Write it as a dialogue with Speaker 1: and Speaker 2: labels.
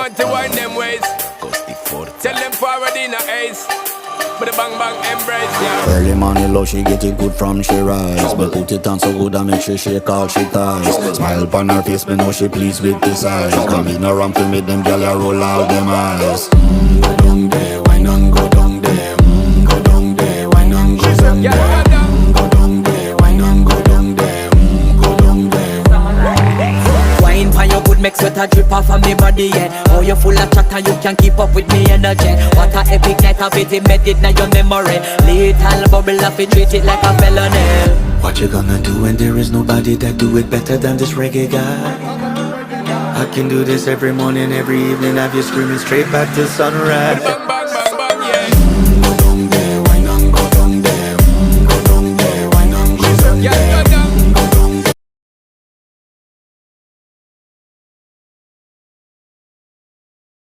Speaker 1: want to wind them ways. Tell them forward in a ace. But the bang bang embrace, yeah.
Speaker 2: Early morning love, she get it good from she rise. But put it on so good I make she shake all she ties. Smile upon her face, me know she pleased with this eyes. Come in around to make them gyal a roll out them eyes. Go down there, wine and go down there. Go down there, wine and go down there. Go down there, wine and go down there. Go down there.
Speaker 3: Wine for your good make sweat a drip off of me body, yeah. Oh, you full of chatter, you can keep up with me energy. What a epic night of it, embedded in your memory. Little bubble of it, treat it like a felony.
Speaker 2: What you gonna do when there is nobody that do it better than this reggae guy? I can do this every morning, every evening, have you screaming straight back to sunrise.